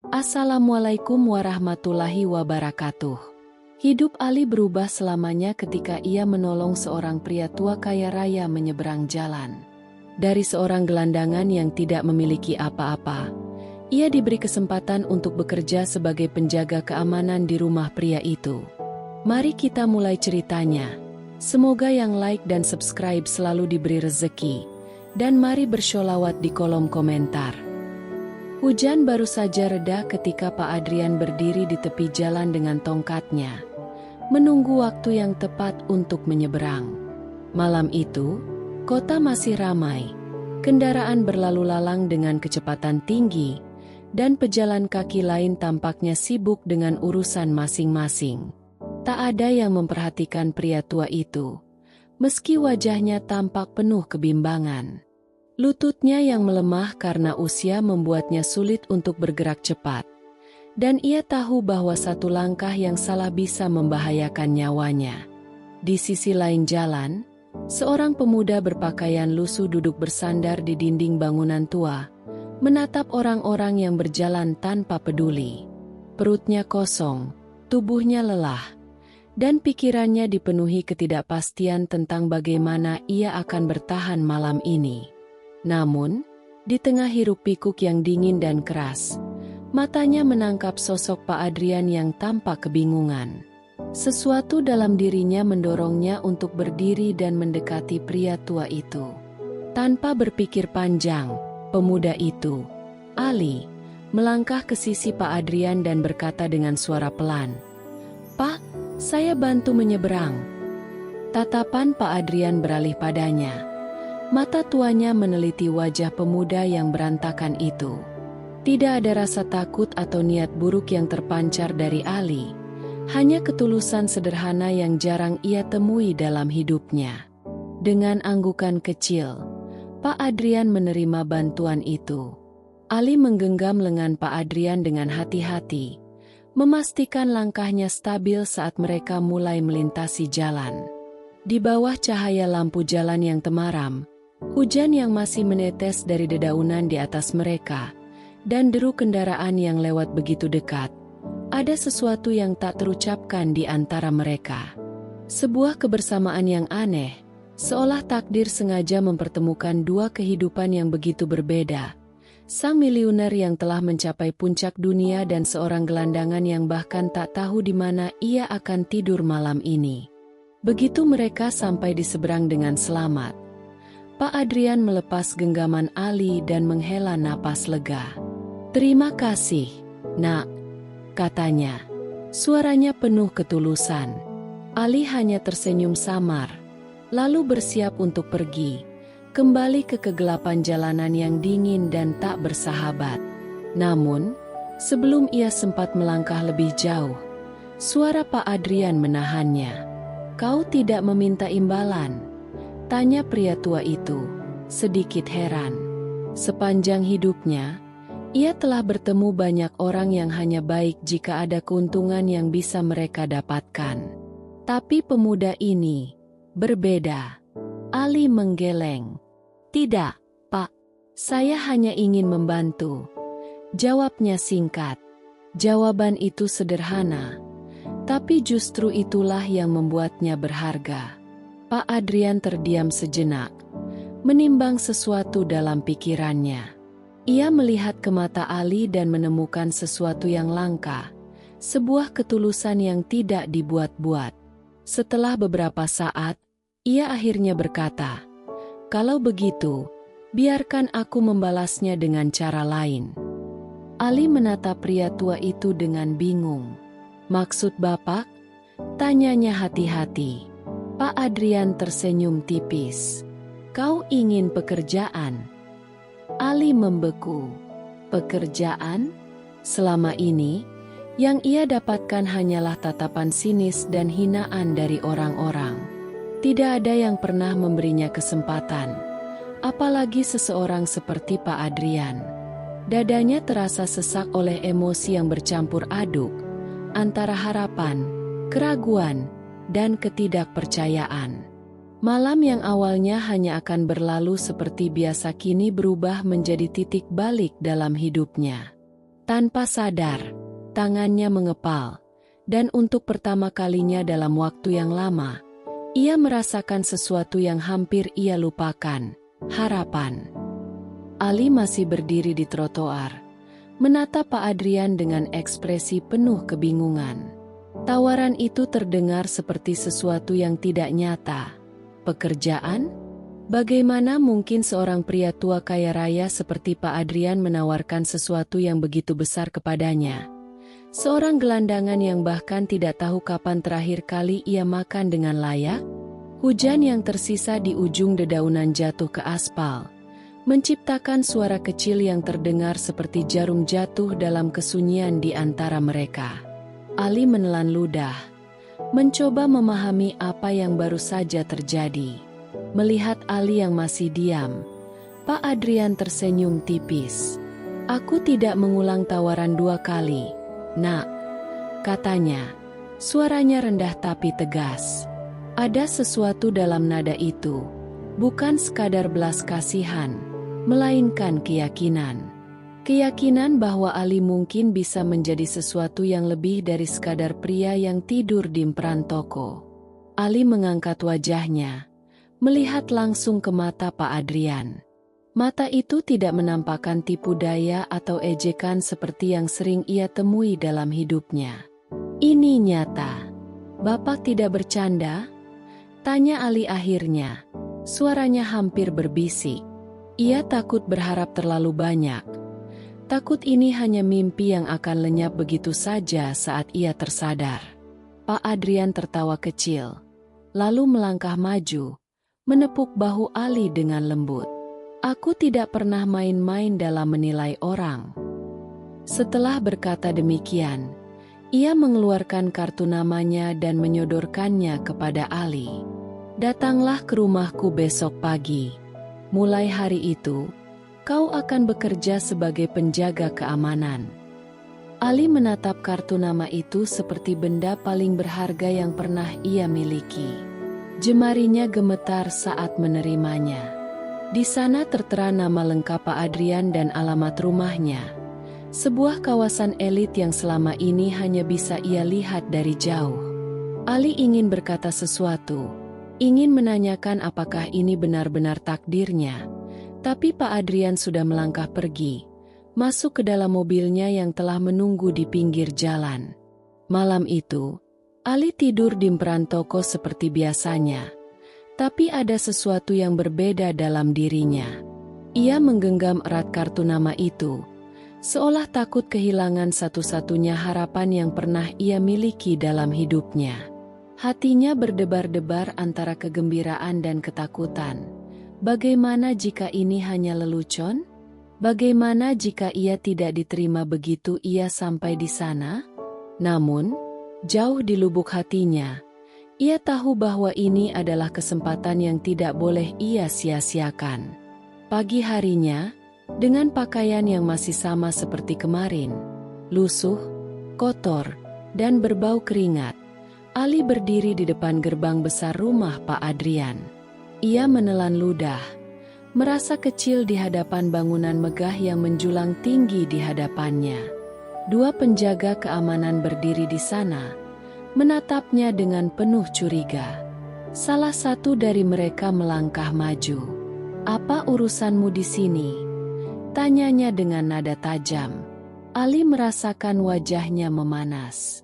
Assalamualaikum warahmatullahi wabarakatuh. Hidup Ali berubah selamanya ketika ia menolong seorang pria tua kaya raya menyeberang jalan. Dari seorang gelandangan yang tidak memiliki apa-apa, ia diberi kesempatan untuk bekerja sebagai penjaga keamanan di rumah pria itu. Mari kita mulai ceritanya. Semoga yang like dan subscribe selalu diberi rezeki. Dan mari bersholawat di kolom komentar. Hujan baru saja reda ketika Pak Adrian berdiri di tepi jalan dengan tongkatnya, menunggu waktu yang tepat untuk menyeberang. Malam itu, kota masih ramai. Kendaraan berlalu lalang dengan kecepatan tinggi, dan pejalan kaki lain tampaknya sibuk dengan urusan masing-masing. Tak ada yang memperhatikan pria tua itu, meski wajahnya tampak penuh kebimbangan. Lututnya yang melemah karena usia membuatnya sulit untuk bergerak cepat. Dan ia tahu bahwa satu langkah yang salah bisa membahayakan nyawanya. Di sisi lain jalan, seorang pemuda berpakaian lusuh duduk bersandar di dinding bangunan tua, menatap orang-orang yang berjalan tanpa peduli. Perutnya kosong, tubuhnya lelah, dan pikirannya dipenuhi ketidakpastian tentang bagaimana ia akan bertahan malam ini. Namun, di tengah hiruk-pikuk yang dingin dan keras, matanya menangkap sosok Pak Adrian yang tampak kebingungan. Sesuatu dalam dirinya mendorongnya untuk berdiri dan mendekati pria tua itu. Tanpa berpikir panjang, pemuda itu, Ali, melangkah ke sisi Pak Adrian dan berkata dengan suara pelan, "Pak, saya bantu menyeberang." Tatapan Pak Adrian beralih padanya. Mata tuanya meneliti wajah pemuda yang berantakan itu. Tidak ada rasa takut atau niat buruk yang terpancar dari Ali. Hanya ketulusan sederhana yang jarang ia temui dalam hidupnya. Dengan anggukan kecil, Pak Adrian menerima bantuan itu. Ali menggenggam lengan Pak Adrian dengan hati-hati, memastikan langkahnya stabil saat mereka mulai melintasi jalan. Di bawah cahaya lampu jalan yang temaram, hujan yang masih menetes dari dedaunan di atas mereka, dan deru kendaraan yang lewat begitu dekat, ada sesuatu yang tak terucapkan di antara mereka. Sebuah kebersamaan yang aneh, seolah takdir sengaja mempertemukan dua kehidupan yang begitu berbeda. Sang miliuner yang telah mencapai puncak dunia dan seorang gelandangan yang bahkan tak tahu di mana ia akan tidur malam ini. Begitu mereka sampai di seberang dengan selamat, Pak Adrian melepas genggaman Ali dan menghela napas lega. "Terima kasih, Nak," katanya. Suaranya penuh ketulusan. Ali hanya tersenyum samar, lalu bersiap untuk pergi, kembali ke kegelapan jalanan yang dingin dan tak bersahabat. Namun, sebelum ia sempat melangkah lebih jauh, suara Pak Adrian menahannya. "Kau tidak meminta imbalan?" tanya pria tua itu, sedikit heran. Sepanjang hidupnya, ia telah bertemu banyak orang yang hanya baik jika ada keuntungan yang bisa mereka dapatkan. Tapi pemuda ini berbeda. Ali menggeleng. "Tidak, Pak. Saya hanya ingin membantu," jawabnya singkat. Jawaban itu sederhana, tapi justru itulah yang membuatnya berharga. Pak Adrian terdiam sejenak, menimbang sesuatu dalam pikirannya. Ia melihat ke mata Ali dan menemukan sesuatu yang langka, sebuah ketulusan yang tidak dibuat-buat. Setelah beberapa saat, ia akhirnya berkata, "Kalau begitu, biarkan aku membalasnya dengan cara lain." Ali menatap pria tua itu dengan bingung. "Maksud Bapak?" tanyanya hati-hati. Pak Adrian tersenyum tipis. "Kau ingin pekerjaan?" Ali membeku. Pekerjaan? Selama ini, yang ia dapatkan hanyalah tatapan sinis dan hinaan dari orang-orang. Tidak ada yang pernah memberinya kesempatan, apalagi seseorang seperti Pak Adrian. Dadanya terasa sesak oleh emosi yang bercampur aduk, antara harapan, keraguan, dan ketidakpercayaan. Malam yang awalnya hanya akan berlalu seperti biasa kini berubah menjadi titik balik dalam hidupnya. Tanpa sadar, tangannya mengepal, dan untuk pertama kalinya dalam waktu yang lama, ia merasakan sesuatu yang hampir ia lupakan, harapan. Ali masih berdiri di trotoar, menatap Pak Adrian dengan ekspresi penuh kebingungan. Tawaran itu terdengar seperti sesuatu yang tidak nyata. Pekerjaan? Bagaimana mungkin seorang pria tua kaya raya seperti Pak Adrian menawarkan sesuatu yang begitu besar kepadanya? Seorang gelandangan yang bahkan tidak tahu kapan terakhir kali ia makan dengan layak? Hujan yang tersisa di ujung dedaunan jatuh ke aspal, menciptakan suara kecil yang terdengar seperti jarum jatuh dalam kesunyian di antara mereka. Ali menelan ludah, mencoba memahami apa yang baru saja terjadi. Melihat Ali yang masih diam, Pak Adrian tersenyum tipis. "Aku tidak mengulang tawaran 2 kali, Nak," katanya. Suaranya rendah tapi tegas. Ada sesuatu dalam nada itu, bukan sekadar belas kasihan, melainkan keyakinan. Keyakinan bahwa Ali mungkin bisa menjadi sesuatu yang lebih dari sekadar pria yang tidur di emperan toko. Ali mengangkat wajahnya, melihat langsung ke mata Pak Adrian. Mata itu tidak menampakkan tipu daya atau ejekan seperti yang sering ia temui dalam hidupnya. "Ini nyata. Bapak tidak bercanda?" tanya Ali akhirnya. Suaranya hampir berbisik. Ia takut berharap terlalu banyak. Takut ini hanya mimpi yang akan lenyap begitu saja saat ia tersadar. Pak Adrian tertawa kecil, lalu melangkah maju, menepuk bahu Ali dengan lembut. "Aku tidak pernah main-main dalam menilai orang." Setelah berkata demikian, ia mengeluarkan kartu namanya dan menyodorkannya kepada Ali. "Datanglah ke rumahku besok pagi. Mulai hari itu, kau akan bekerja sebagai penjaga keamanan." Ali menatap kartu nama itu seperti benda paling berharga yang pernah ia miliki. Jemarinya gemetar saat menerimanya. Di sana tertera nama lengkap Pak Adrian dan alamat rumahnya. Sebuah kawasan elit yang selama ini hanya bisa ia lihat dari jauh. Ali ingin berkata sesuatu, ingin menanyakan apakah ini benar-benar takdirnya. Tapi Pak Adrian sudah melangkah pergi, masuk ke dalam mobilnya yang telah menunggu di pinggir jalan. Malam itu, Ali tidur di emperan toko seperti biasanya, tapi ada sesuatu yang berbeda dalam dirinya. Ia menggenggam erat kartu nama itu, seolah takut kehilangan satu-satunya harapan yang pernah ia miliki dalam hidupnya. Hatinya berdebar-debar antara kegembiraan dan ketakutan. Bagaimana jika ini hanya lelucon? Bagaimana jika ia tidak diterima begitu ia sampai di sana? Namun, jauh di lubuk hatinya, ia tahu bahwa ini adalah kesempatan yang tidak boleh ia sia-siakan. Pagi harinya, dengan pakaian yang masih sama seperti kemarin, lusuh, kotor, dan berbau keringat, Ali berdiri di depan gerbang besar rumah Pak Adrian. Ia menelan ludah, merasa kecil di hadapan bangunan megah yang menjulang tinggi di hadapannya. 2 penjaga keamanan berdiri di sana, menatapnya dengan penuh curiga. Salah satu dari mereka melangkah maju. "Apa urusanmu di sini?" tanyanya dengan nada tajam. Ali merasakan wajahnya memanas.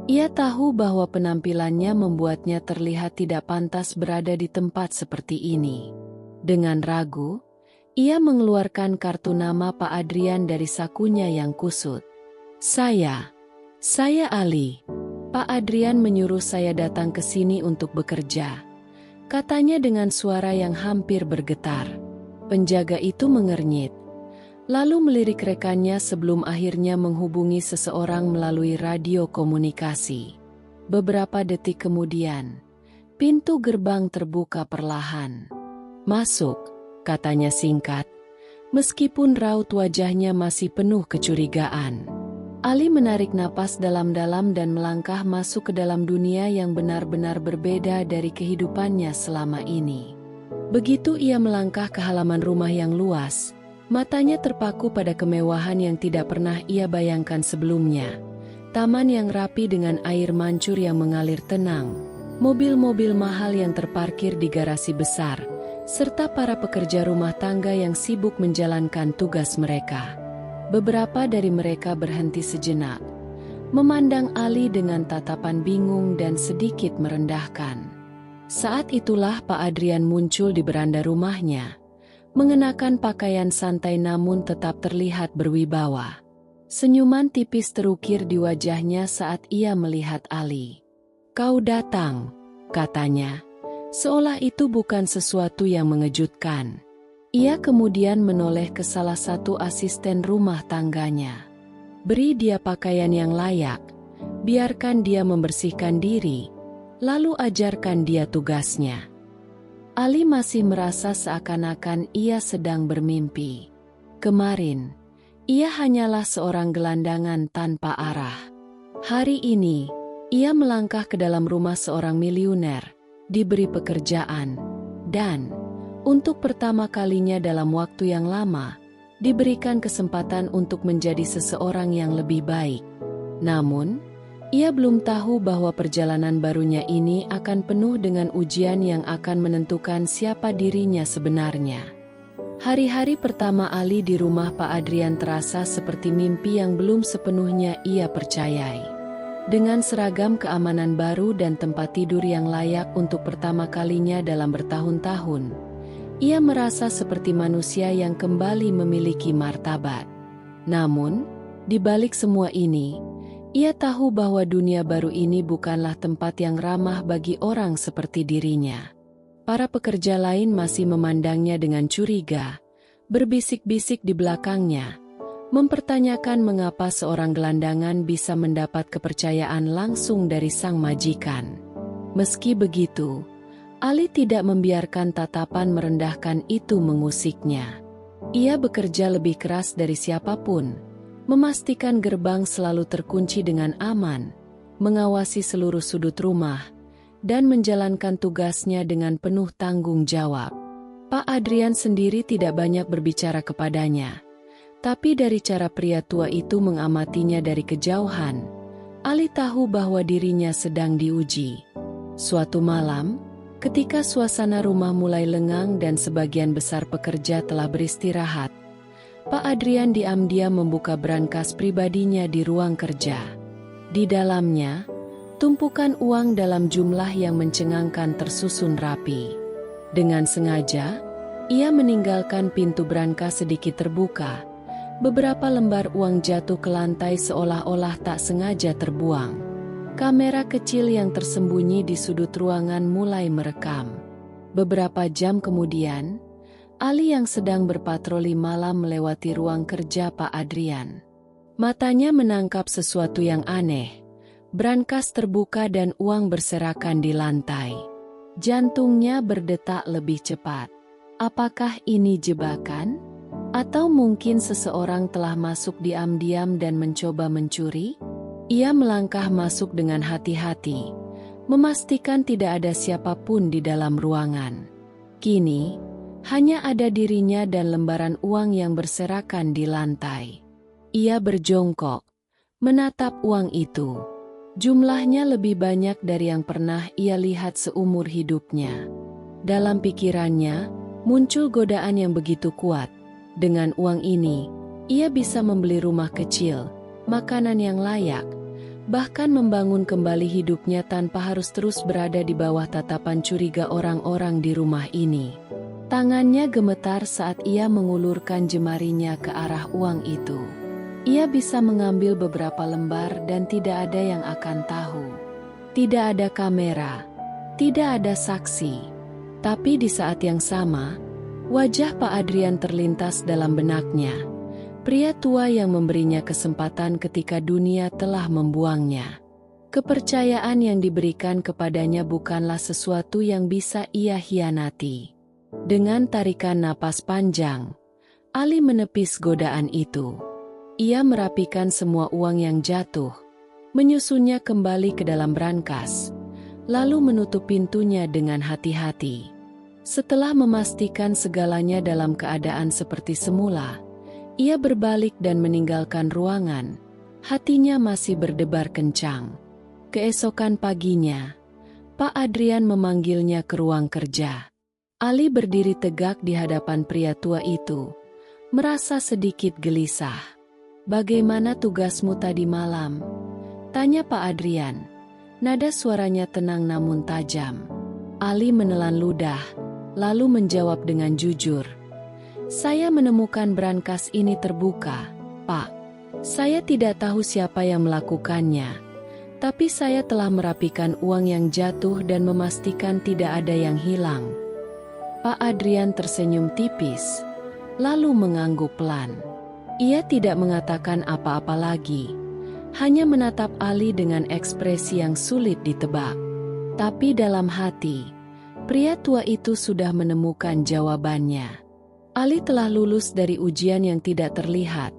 Ia tahu bahwa penampilannya membuatnya terlihat tidak pantas berada di tempat seperti ini. Dengan ragu, ia mengeluarkan kartu nama Pak Adrian dari sakunya yang kusut. Saya Ali. Pak Adrian menyuruh saya datang ke sini untuk bekerja," katanya dengan suara yang hampir bergetar. Penjaga itu mengernyit, lalu melirik rekannya sebelum akhirnya menghubungi seseorang melalui radio komunikasi. Beberapa detik kemudian, pintu gerbang terbuka perlahan. "Masuk," katanya singkat, meskipun raut wajahnya masih penuh kecurigaan. Ali menarik napas dalam-dalam dan melangkah masuk ke dalam dunia yang benar-benar berbeda dari kehidupannya selama ini. Begitu ia melangkah ke halaman rumah yang luas, Matanya terpaku pada kemewahan yang tidak pernah ia bayangkan sebelumnya. Taman yang rapi dengan air mancur yang mengalir tenang, mobil-mobil mahal yang terparkir di garasi besar, serta para pekerja rumah tangga yang sibuk menjalankan tugas mereka. Beberapa dari mereka berhenti sejenak, memandang Ali dengan tatapan bingung dan sedikit merendahkan. Saat itulah Pak Adrian muncul di beranda rumahnya, mengenakan pakaian santai namun tetap terlihat berwibawa. Senyuman tipis terukir di wajahnya saat ia melihat Ali. "Kau datang," katanya, seolah itu bukan sesuatu yang mengejutkan. Ia kemudian menoleh ke salah satu asisten rumah tangganya. "Beri dia pakaian yang layak, biarkan dia membersihkan diri, lalu ajarkan dia tugasnya." Ali masih merasa seakan-akan ia sedang bermimpi. Kemarin, ia hanyalah seorang gelandangan tanpa arah. Hari ini, ia melangkah ke dalam rumah seorang miliuner, diberi pekerjaan, dan untuk pertama kalinya dalam waktu yang lama, diberikan kesempatan untuk menjadi seseorang yang lebih baik. Namun, ia belum tahu bahwa perjalanan barunya ini akan penuh dengan ujian yang akan menentukan siapa dirinya sebenarnya. Hari-hari pertama Ali di rumah Pak Adrian terasa seperti mimpi yang belum sepenuhnya ia percayai. Dengan seragam keamanan baru dan tempat tidur yang layak untuk pertama kalinya dalam bertahun-tahun, ia merasa seperti manusia yang kembali memiliki martabat. Namun, di balik semua ini, ia tahu bahwa dunia baru ini bukanlah tempat yang ramah bagi orang seperti dirinya. Para pekerja lain masih memandangnya dengan curiga, berbisik-bisik di belakangnya, mempertanyakan mengapa seorang gelandangan bisa mendapat kepercayaan langsung dari sang majikan. Meski begitu, Ali tidak membiarkan tatapan merendahkan itu mengusiknya. Ia bekerja lebih keras dari siapapun, memastikan gerbang selalu terkunci dengan aman, mengawasi seluruh sudut rumah, dan menjalankan tugasnya dengan penuh tanggung jawab. Pak Adrian sendiri tidak banyak berbicara kepadanya, tapi dari cara pria tua itu mengamatinya dari kejauhan, Ali tahu bahwa dirinya sedang diuji. Suatu malam, ketika suasana rumah mulai lengang dan sebagian besar pekerja telah beristirahat, Pak Adrian diam-diam membuka brankas pribadinya di ruang kerja. Di dalamnya, tumpukan uang dalam jumlah yang mencengangkan tersusun rapi. Dengan sengaja, ia meninggalkan pintu brankas sedikit terbuka. Beberapa lembar uang jatuh ke lantai seolah-olah tak sengaja terbuang. Kamera kecil yang tersembunyi di sudut ruangan mulai merekam. Beberapa jam kemudian, Ali yang sedang berpatroli malam melewati ruang kerja Pak Adrian. Matanya menangkap sesuatu yang aneh. Brankas terbuka dan uang berserakan di lantai. Jantungnya berdetak lebih cepat. Apakah ini jebakan? Atau mungkin seseorang telah masuk diam-diam dan mencoba mencuri? Ia melangkah masuk dengan hati-hati, memastikan tidak ada siapapun di dalam ruangan. Kini, hanya ada dirinya dan lembaran uang yang berserakan di lantai. Ia berjongkok, menatap uang itu. Jumlahnya lebih banyak dari yang pernah ia lihat seumur hidupnya. Dalam pikirannya, muncul godaan yang begitu kuat. Dengan uang ini, ia bisa membeli rumah kecil, makanan yang layak, bahkan membangun kembali hidupnya tanpa harus terus berada di bawah tatapan curiga orang-orang di rumah ini. Tangannya gemetar saat ia mengulurkan jemarinya ke arah uang itu. Ia bisa mengambil beberapa lembar dan tidak ada yang akan tahu. Tidak ada kamera, tidak ada saksi. Tapi di saat yang sama, wajah Pak Adrian terlintas dalam benaknya. Pria tua yang memberinya kesempatan ketika dunia telah membuangnya. Kepercayaan yang diberikan kepadanya bukanlah sesuatu yang bisa ia hianati. Dengan tarikan napas panjang, Ali menepis godaan itu. Ia merapikan semua uang yang jatuh, menyusunnya kembali ke dalam brankas, lalu menutup pintunya dengan hati-hati. Setelah memastikan segalanya dalam keadaan seperti semula, ia berbalik dan meninggalkan ruangan. Hatinya masih berdebar kencang. Keesokan paginya, Pak Adrian memanggilnya ke ruang kerja. Ali berdiri tegak di hadapan pria tua itu, merasa sedikit gelisah. "Bagaimana tugasmu tadi malam?" tanya Pak Adrian. Nada suaranya tenang namun tajam. Ali menelan ludah, lalu menjawab dengan jujur. "Saya menemukan brankas ini terbuka, Pak. Saya tidak tahu siapa yang melakukannya, tapi saya telah merapikan uang yang jatuh dan memastikan tidak ada yang hilang." Pak Adrian tersenyum tipis, lalu mengangguk pelan. Ia tidak mengatakan apa-apa lagi, hanya menatap Ali dengan ekspresi yang sulit ditebak. Tapi dalam hati, pria tua itu sudah menemukan jawabannya. Ali telah lulus dari ujian yang tidak terlihat,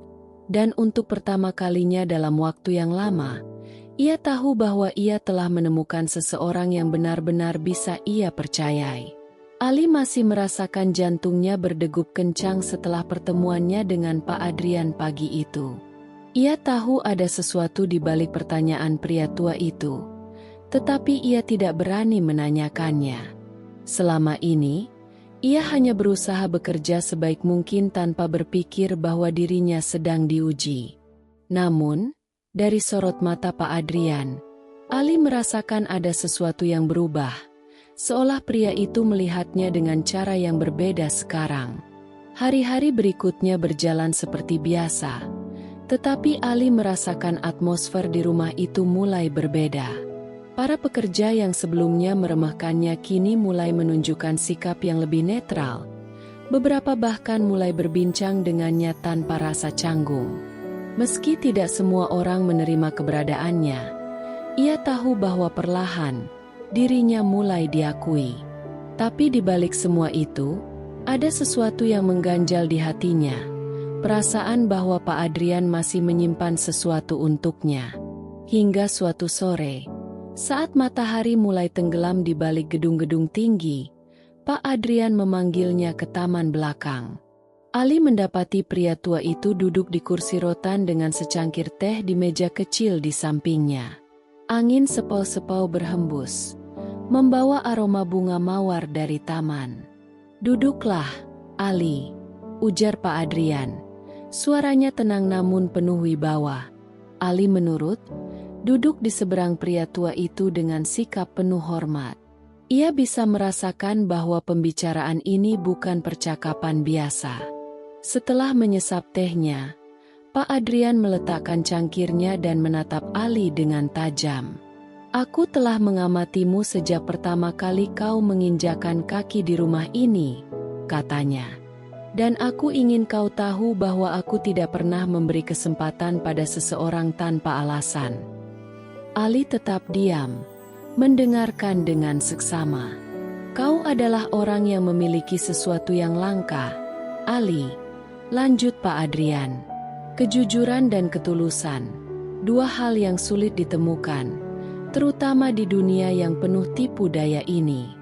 dan untuk pertama kalinya dalam waktu yang lama, ia tahu bahwa ia telah menemukan seseorang yang benar-benar bisa ia percayai. Ali masih merasakan jantungnya berdegup kencang setelah pertemuannya dengan Pak Adrian pagi itu. Ia tahu ada sesuatu di balik pertanyaan pria tua itu, tetapi ia tidak berani menanyakannya. Selama ini, ia hanya berusaha bekerja sebaik mungkin tanpa berpikir bahwa dirinya sedang diuji. Namun, dari sorot mata Pak Adrian, Ali merasakan ada sesuatu yang berubah, seolah pria itu melihatnya dengan cara yang berbeda sekarang. Hari-hari berikutnya berjalan seperti biasa, tetapi Ali merasakan atmosfer di rumah itu mulai berbeda. Para pekerja yang sebelumnya meremehkannya kini mulai menunjukkan sikap yang lebih netral. Beberapa bahkan mulai berbincang dengannya tanpa rasa canggung. Meski tidak semua orang menerima keberadaannya, ia tahu bahwa perlahan dirinya mulai diakui. Tapi di balik semua itu, ada sesuatu yang mengganjal di hatinya. Perasaan bahwa Pak Adrian masih menyimpan sesuatu untuknya. Hingga suatu sore, saat matahari mulai tenggelam di balik gedung-gedung tinggi, Pak Adrian memanggilnya ke taman belakang. Ali mendapati pria tua itu duduk di kursi rotan dengan secangkir teh di meja kecil di sampingnya. Angin sepau-sepau berhembus, membawa aroma bunga mawar dari taman. "Duduklah, Ali," ujar Pak Adrian. Suaranya tenang namun penuh wibawa. Ali menurut, duduk di seberang pria tua itu dengan sikap penuh hormat. Ia bisa merasakan bahwa pembicaraan ini bukan percakapan biasa. Setelah menyesap tehnya, Pak Adrian meletakkan cangkirnya dan menatap Ali dengan tajam. "Aku telah mengamatimu sejak pertama kali kau menginjakan kaki di rumah ini," katanya. "Dan aku ingin kau tahu bahwa aku tidak pernah memberi kesempatan pada seseorang tanpa alasan." Ali tetap diam, mendengarkan dengan seksama. "Kau adalah orang yang memiliki sesuatu yang langka, Ali," lanjut Pak Adrian. "Kejujuran dan ketulusan, dua hal yang sulit ditemukan, terutama di dunia yang penuh tipu daya ini.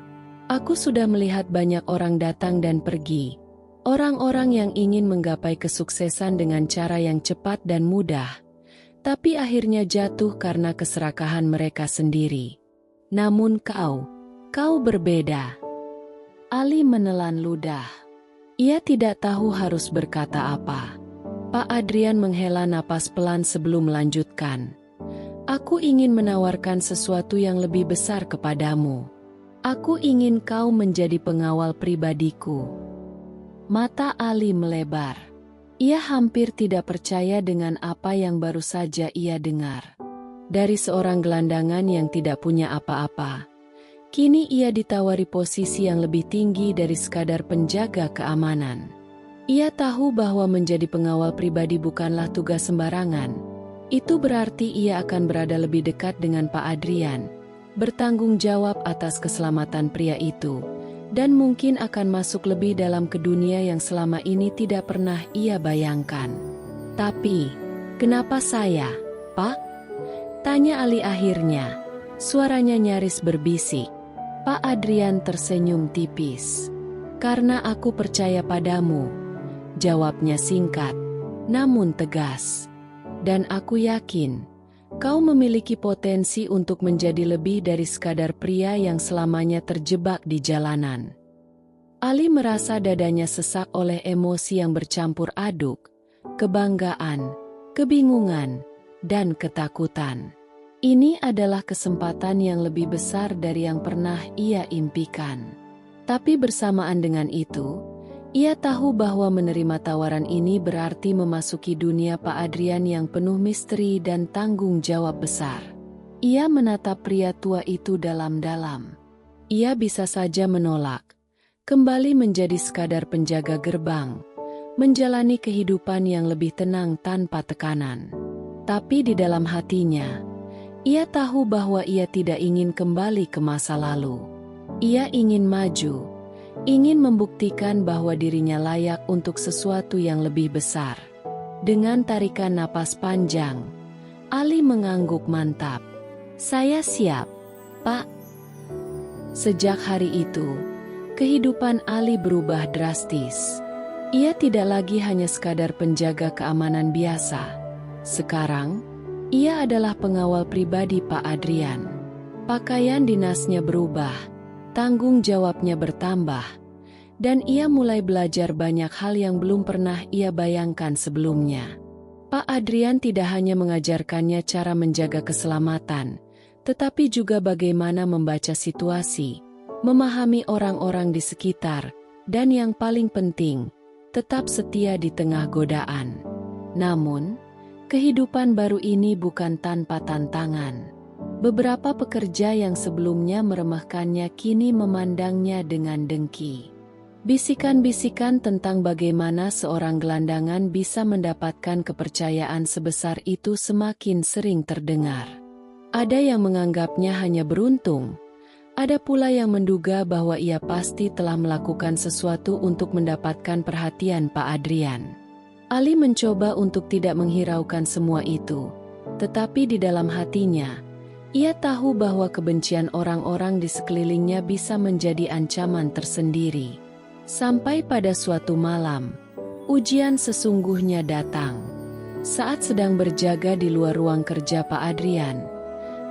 Aku sudah melihat banyak orang datang dan pergi, orang-orang yang ingin menggapai kesuksesan dengan cara yang cepat dan mudah, tapi akhirnya jatuh karena keserakahan mereka sendiri. Namun kau berbeda." Ali menelan ludah. Ia tidak tahu harus berkata apa. Pak Adrian menghela napas pelan sebelum melanjutkan. "Aku ingin menawarkan sesuatu yang lebih besar kepadamu. Aku ingin kau menjadi pengawal pribadiku." Mata Ali melebar. Ia hampir tidak percaya dengan apa yang baru saja ia dengar. Dari seorang gelandangan yang tidak punya apa-apa, kini ia ditawari posisi yang lebih tinggi dari sekadar penjaga keamanan. Ia tahu bahwa menjadi pengawal pribadi bukanlah tugas sembarangan. Itu berarti ia akan berada lebih dekat dengan Pak Adrian, bertanggung jawab atas keselamatan pria itu, dan mungkin akan masuk lebih dalam ke dunia yang selama ini tidak pernah ia bayangkan. "Tapi, kenapa saya, Pak?" tanya Ali akhirnya. Suaranya nyaris berbisik. Pak Adrian tersenyum tipis. Karena aku percaya padamu, jawabnya singkat, namun tegas. Dan aku yakin, kau memiliki potensi untuk menjadi lebih dari sekadar pria yang selamanya terjebak di jalanan. Ali merasa dadanya sesak oleh emosi yang bercampur aduk, kebanggaan, kebingungan, dan ketakutan. Ini adalah kesempatan yang lebih besar dari yang pernah ia impikan. Tapi bersamaan dengan itu, ia tahu bahwa menerima tawaran ini berarti memasuki dunia Pak Adrian yang penuh misteri dan tanggung jawab besar. Ia menatap pria tua itu dalam-dalam. Ia bisa saja menolak, kembali menjadi sekadar penjaga gerbang, menjalani kehidupan yang lebih tenang tanpa tekanan. Tapi di dalam hatinya, ia tahu bahwa ia tidak ingin kembali ke masa lalu. Ia ingin maju, ingin membuktikan bahwa dirinya layak untuk sesuatu yang lebih besar. Dengan tarikan napas panjang, Ali mengangguk mantap. "Saya siap, Pak." Sejak hari itu, kehidupan Ali berubah drastis. Ia tidak lagi hanya sekadar penjaga keamanan biasa. Sekarang, ia adalah pengawal pribadi Pak Adrian. Pakaian dinasnya berubah, tanggung jawabnya bertambah, dan ia mulai belajar banyak hal yang belum pernah ia bayangkan sebelumnya. Pak Adrian tidak hanya mengajarkannya cara menjaga keselamatan, tetapi juga bagaimana membaca situasi, memahami orang-orang di sekitar, dan yang paling penting, tetap setia di tengah godaan. Namun, kehidupan baru ini bukan tanpa tantangan. Beberapa pekerja yang sebelumnya meremehkannya kini memandangnya dengan dengki. Bisikan-bisikan tentang bagaimana seorang gelandangan bisa mendapatkan kepercayaan sebesar itu semakin sering terdengar. Ada yang menganggapnya hanya beruntung, ada pula yang menduga bahwa ia pasti telah melakukan sesuatu untuk mendapatkan perhatian Pak Adrian. Ali mencoba untuk tidak menghiraukan semua itu, tetapi di dalam hatinya, ia tahu bahwa kebencian orang-orang di sekelilingnya bisa menjadi ancaman tersendiri. Sampai pada suatu malam, ujian sesungguhnya datang. Saat sedang berjaga di luar ruang kerja Pak Adrian,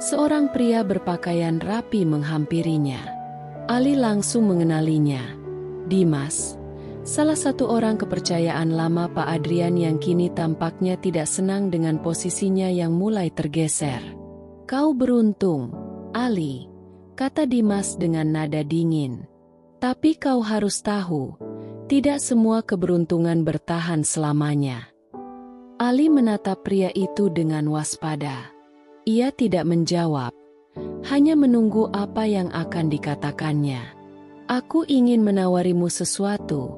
seorang pria berpakaian rapi menghampirinya. Ali langsung mengenalinya. Dimas, salah satu orang kepercayaan lama Pak Adrian yang kini tampaknya tidak senang dengan posisinya yang mulai tergeser. "Kau beruntung, Ali," kata Dimas dengan nada dingin. "Tapi kau harus tahu, tidak semua keberuntungan bertahan selamanya." Ali menatap pria itu dengan waspada. Ia tidak menjawab, hanya menunggu apa yang akan dikatakannya. "Aku ingin menawarimu sesuatu,"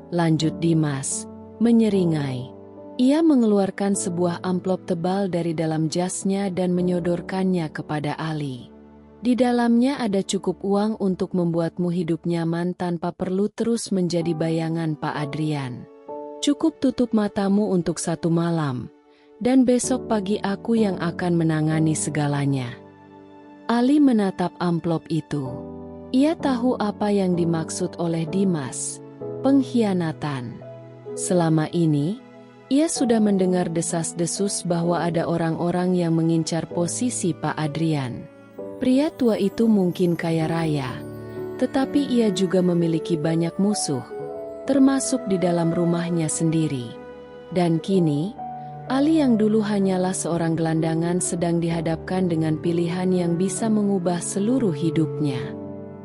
lanjut Dimas, menyeringai. Ia mengeluarkan sebuah amplop tebal dari dalam jasnya dan menyodorkannya kepada Ali. "Di dalamnya ada cukup uang untuk membuatmu hidup nyaman tanpa perlu terus menjadi bayangan Pak Adrian. Cukup tutup matamu untuk 1 malam, dan besok pagi aku yang akan menangani segalanya." Ali menatap amplop itu. Ia tahu apa yang dimaksud oleh Dimas, pengkhianatan. Selama ini, ia sudah mendengar desas-desus bahwa ada orang-orang yang mengincar posisi Pak Adrian. Pria tua itu mungkin kaya raya, tetapi ia juga memiliki banyak musuh, termasuk di dalam rumahnya sendiri. Dan kini, Ali yang dulu hanyalah seorang gelandangan sedang dihadapkan dengan pilihan yang bisa mengubah seluruh hidupnya.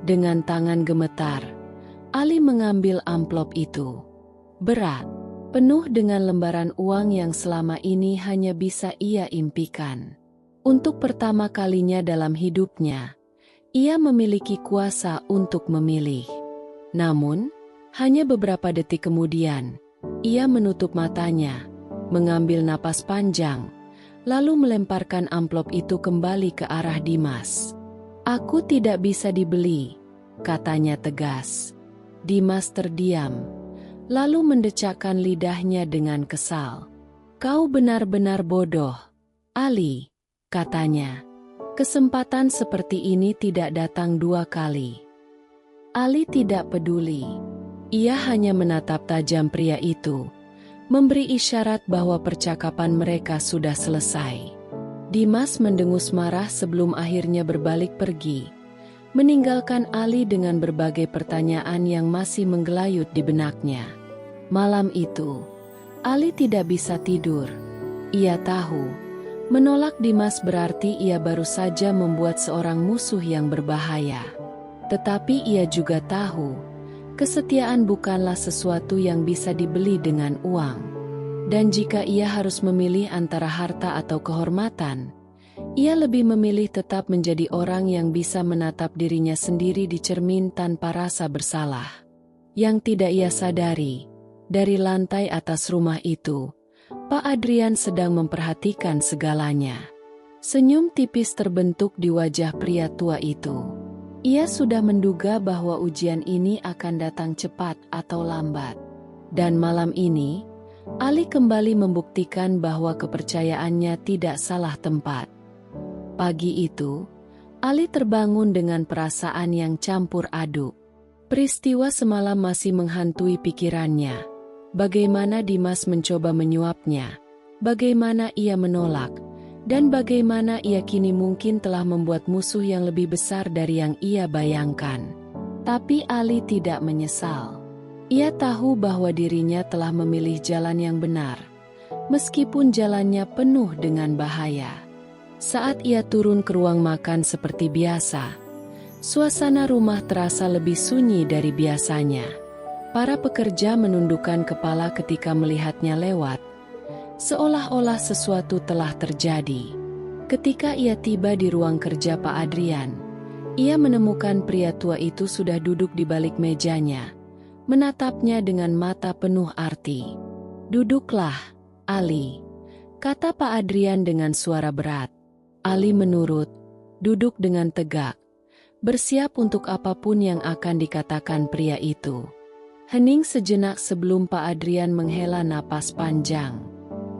Dengan tangan gemetar, Ali mengambil amplop itu. Berat, penuh dengan lembaran uang yang selama ini hanya bisa ia impikan. Untuk pertama kalinya dalam hidupnya, ia memiliki kuasa untuk memilih. Namun, hanya beberapa detik kemudian, ia menutup matanya, mengambil napas panjang, lalu melemparkan amplop itu kembali ke arah Dimas. "Aku tidak bisa dibeli," katanya tegas. Dimas terdiam, lalu mendecakkan lidahnya dengan kesal. "Kau benar-benar bodoh, Ali," katanya. "Kesempatan seperti ini tidak datang 2 kali." Ali tidak peduli. Ia hanya menatap tajam pria itu, memberi isyarat bahwa percakapan mereka sudah selesai. Dimas mendengus marah sebelum akhirnya berbalik pergi, meninggalkan Ali dengan berbagai pertanyaan yang masih menggelayut di benaknya. Malam itu, Ali tidak bisa tidur. Ia tahu, menolak Dimas berarti ia baru saja membuat seorang musuh yang berbahaya. Tetapi ia juga tahu, kesetiaan bukanlah sesuatu yang bisa dibeli dengan uang. Dan jika ia harus memilih antara harta atau kehormatan, ia lebih memilih tetap menjadi orang yang bisa menatap dirinya sendiri di cermin tanpa rasa bersalah. Yang tidak ia sadari, dari lantai atas rumah itu, Pak Adrian sedang memperhatikan segalanya. Senyum tipis terbentuk di wajah pria tua itu. Ia sudah menduga bahwa ujian ini akan datang cepat atau lambat. Dan malam ini, Ali kembali membuktikan bahwa kepercayaannya tidak salah tempat. Pagi itu, Ali terbangun dengan perasaan yang campur aduk. Peristiwa semalam masih menghantui pikirannya. Bagaimana Dimas mencoba menyuapnya, bagaimana ia menolak, dan bagaimana ia kini mungkin telah membuat musuh yang lebih besar dari yang ia bayangkan. Tapi Ali tidak menyesal. Ia tahu bahwa dirinya telah memilih jalan yang benar, meskipun jalannya penuh dengan bahaya. Saat ia turun ke ruang makan seperti biasa, suasana rumah terasa lebih sunyi dari biasanya. Para pekerja menundukkan kepala ketika melihatnya lewat, seolah-olah sesuatu telah terjadi. Ketika ia tiba di ruang kerja Pak Adrian, ia menemukan pria tua itu sudah duduk di balik mejanya, menatapnya dengan mata penuh arti. "Duduklah, Ali," kata Pak Adrian dengan suara berat. Ali menurut, duduk dengan tegak, bersiap untuk apapun yang akan dikatakan pria itu. Hening sejenak sebelum Pak Adrian menghela napas panjang.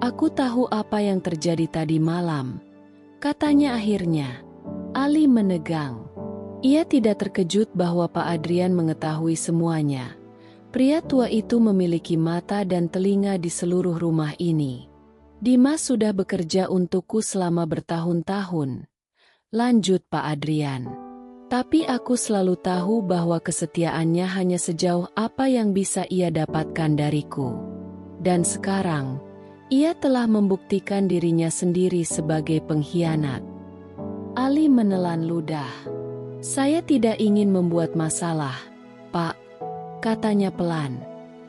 "Aku tahu apa yang terjadi tadi malam," katanya akhirnya. Ali menegang. Ia tidak terkejut bahwa Pak Adrian mengetahui semuanya. Pria tua itu memiliki mata dan telinga di seluruh rumah ini. "Dimas sudah bekerja untukku selama bertahun-tahun," lanjut Pak Adrian. "Tapi aku selalu tahu bahwa kesetiaannya hanya sejauh apa yang bisa ia dapatkan dariku. Dan sekarang, ia telah membuktikan dirinya sendiri sebagai pengkhianat." Ali menelan ludah. "Saya tidak ingin membuat masalah, Pak," katanya pelan.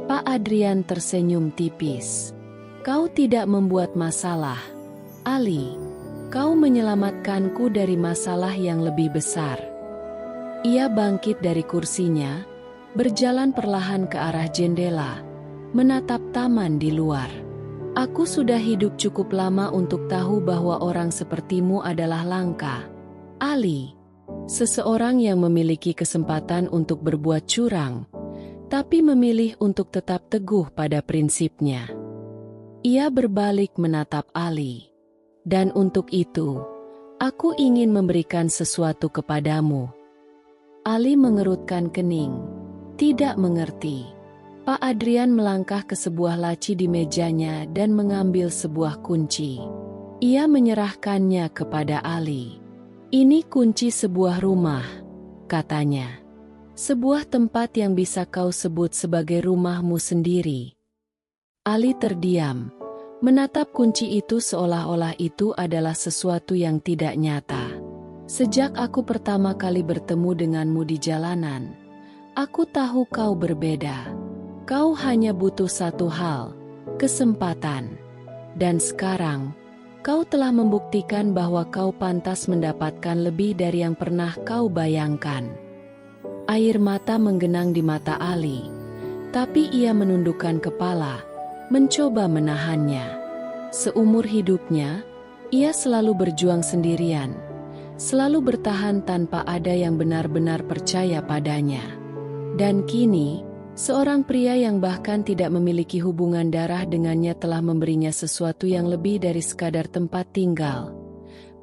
Pak Adrian tersenyum tipis. "Kau tidak membuat masalah, Ali. Kau menyelamatkanku dari masalah yang lebih besar." Ia bangkit dari kursinya, berjalan perlahan ke arah jendela, menatap taman di luar. "Aku sudah hidup cukup lama untuk tahu bahwa orang sepertimu adalah langka, Ali. Seseorang yang memiliki kesempatan untuk berbuat curang, tapi memilih untuk tetap teguh pada prinsipnya." Ia berbalik menatap Ali. "Dan untuk itu, aku ingin memberikan sesuatu kepadamu." Ali mengerutkan kening. Tidak mengerti. Pak Adrian melangkah ke sebuah laci di mejanya dan mengambil sebuah kunci. Ia menyerahkannya kepada Ali. "Ini kunci sebuah rumah," katanya. "Sebuah tempat yang bisa kau sebut sebagai rumahmu sendiri." Ali terdiam, menatap kunci itu seolah-olah itu adalah sesuatu yang tidak nyata. "Sejak aku pertama kali bertemu denganmu di jalanan, aku tahu kau berbeda. Kau hanya butuh satu hal, kesempatan. Dan sekarang, kau telah membuktikan bahwa kau pantas mendapatkan lebih dari yang pernah kau bayangkan." Air mata menggenang di mata Ali, tapi ia menundukkan kepala, mencoba menahannya. Seumur hidupnya, ia selalu berjuang sendirian, selalu bertahan tanpa ada yang benar-benar percaya padanya. Dan kini, seorang pria yang bahkan tidak memiliki hubungan darah dengannya telah memberinya sesuatu yang lebih dari sekadar tempat tinggal.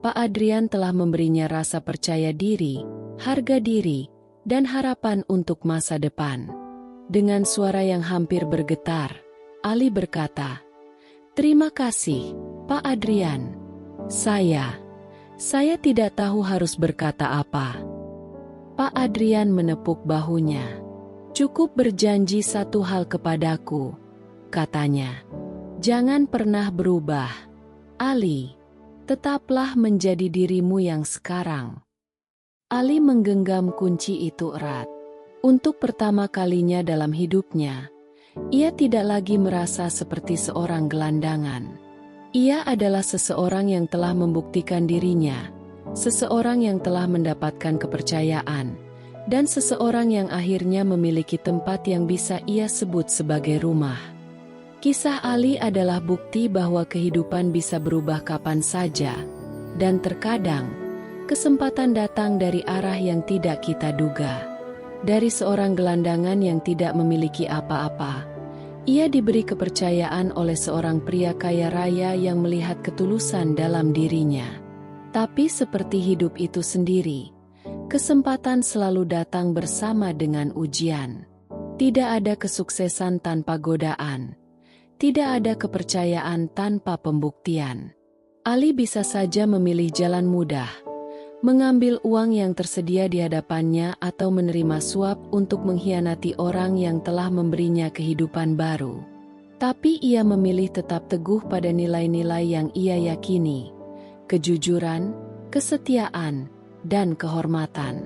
Pak Adrian telah memberinya rasa percaya diri, harga diri, dan harapan untuk masa depan. Dengan suara yang hampir bergetar, Ali berkata, "Terima kasih, Pak Adrian. Saya tidak tahu harus berkata apa." Pak Adrian menepuk bahunya. "Cukup berjanji satu hal kepadaku," katanya. "Jangan pernah berubah, Ali. Tetaplah menjadi dirimu yang sekarang." Ali menggenggam kunci itu erat. Untuk pertama kalinya dalam hidupnya, ia tidak lagi merasa seperti seorang gelandangan. Ia adalah seseorang yang telah membuktikan dirinya, seseorang yang telah mendapatkan kepercayaan, dan seseorang yang akhirnya memiliki tempat yang bisa ia sebut sebagai rumah. Kisah Ali adalah bukti bahwa kehidupan bisa berubah kapan saja, dan terkadang kesempatan datang dari arah yang tidak kita duga. Dari seorang gelandangan yang tidak memiliki apa-apa, ia diberi kepercayaan oleh seorang pria kaya raya yang melihat ketulusan dalam dirinya. Tapi seperti hidup itu sendiri, kesempatan selalu datang bersama dengan ujian. Tidak ada kesuksesan tanpa godaan. Tidak ada kepercayaan tanpa pembuktian. Ali bisa saja memilih jalan mudah, mengambil uang yang tersedia di hadapannya atau menerima suap untuk mengkhianati orang yang telah memberinya kehidupan baru. Tapi ia memilih tetap teguh pada nilai-nilai yang ia yakini: kejujuran, kesetiaan, dan kehormatan.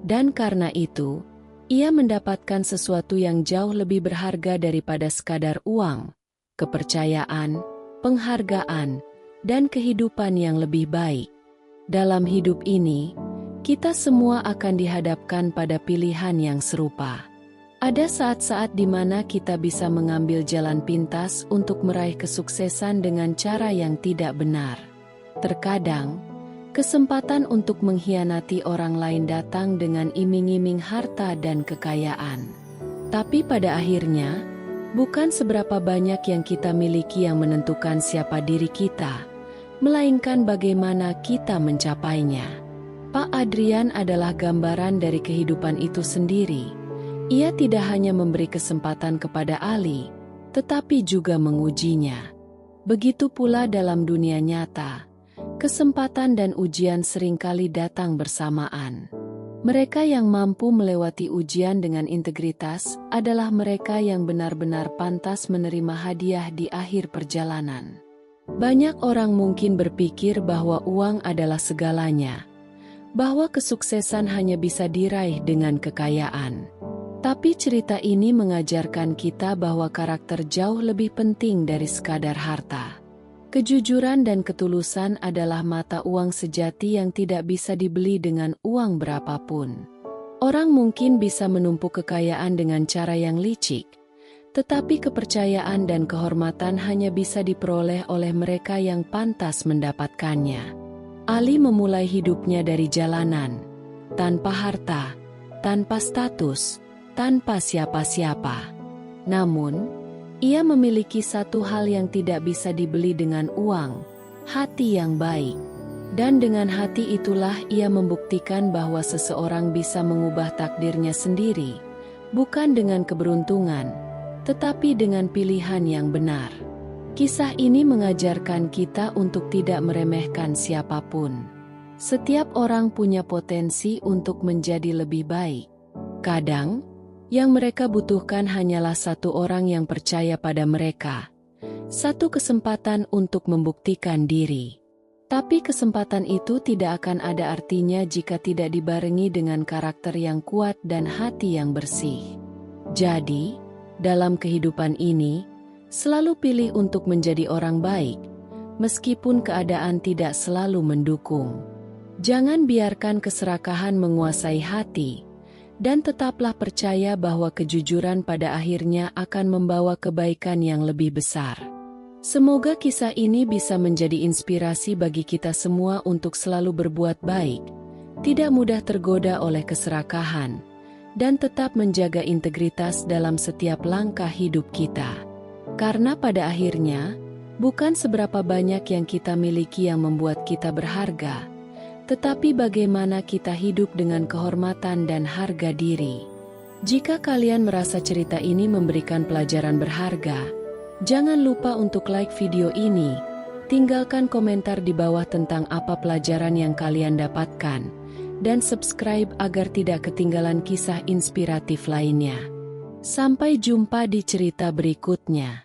Dan karena itu, ia mendapatkan sesuatu yang jauh lebih berharga daripada sekadar uang, kepercayaan, penghargaan, dan kehidupan yang lebih baik. Dalam hidup ini, kita semua akan dihadapkan pada pilihan yang serupa. Ada saat-saat di mana kita bisa mengambil jalan pintas untuk meraih kesuksesan dengan cara yang tidak benar. Terkadang, kesempatan untuk mengkhianati orang lain datang dengan iming-iming harta dan kekayaan. Tapi pada akhirnya, bukan seberapa banyak yang kita miliki yang menentukan siapa diri kita, melainkan bagaimana kita mencapainya. Pak Adrian adalah gambaran dari kehidupan itu sendiri. Ia tidak hanya memberi kesempatan kepada Ali, tetapi juga mengujinya. Begitu pula dalam dunia nyata, kesempatan dan ujian seringkali datang bersamaan. Mereka yang mampu melewati ujian dengan integritas adalah mereka yang benar-benar pantas menerima hadiah di akhir perjalanan. Banyak orang mungkin berpikir bahwa uang adalah segalanya, bahwa kesuksesan hanya bisa diraih dengan kekayaan. Tapi cerita ini mengajarkan kita bahwa karakter jauh lebih penting dari sekadar harta. Kejujuran dan ketulusan adalah mata uang sejati yang tidak bisa dibeli dengan uang berapapun. Orang mungkin bisa menumpuk kekayaan dengan cara yang licik, tetapi kepercayaan dan kehormatan hanya bisa diperoleh oleh mereka yang pantas mendapatkannya. Ali memulai hidupnya dari jalanan, tanpa harta, tanpa status, tanpa siapa-siapa. Namun, ia memiliki satu hal yang tidak bisa dibeli dengan uang: hati yang baik. Dan dengan hati itulah ia membuktikan bahwa seseorang bisa mengubah takdirnya sendiri, bukan dengan keberuntungan, tetapi dengan pilihan yang benar. Kisah ini mengajarkan kita untuk tidak meremehkan siapapun. Setiap orang punya potensi untuk menjadi lebih baik. Kadang, yang mereka butuhkan hanyalah satu orang yang percaya pada mereka, satu kesempatan untuk membuktikan diri. Tapi kesempatan itu tidak akan ada artinya jika tidak dibarengi dengan karakter yang kuat dan hati yang bersih. Jadi, dalam kehidupan ini, selalu pilih untuk menjadi orang baik, meskipun keadaan tidak selalu mendukung. Jangan biarkan keserakahan menguasai hati, dan tetaplah percaya bahwa kejujuran pada akhirnya akan membawa kebaikan yang lebih besar. Semoga kisah ini bisa menjadi inspirasi bagi kita semua untuk selalu berbuat baik, tidak mudah tergoda oleh keserakahan, dan tetap menjaga integritas dalam setiap langkah hidup kita. Karena pada akhirnya, bukan seberapa banyak yang kita miliki yang membuat kita berharga, tetapi bagaimana kita hidup dengan kehormatan dan harga diri. Jika kalian merasa cerita ini memberikan pelajaran berharga, jangan lupa untuk like video ini, tinggalkan komentar di bawah tentang apa pelajaran yang kalian dapatkan, dan subscribe agar tidak ketinggalan kisah inspiratif lainnya. Sampai jumpa di cerita berikutnya.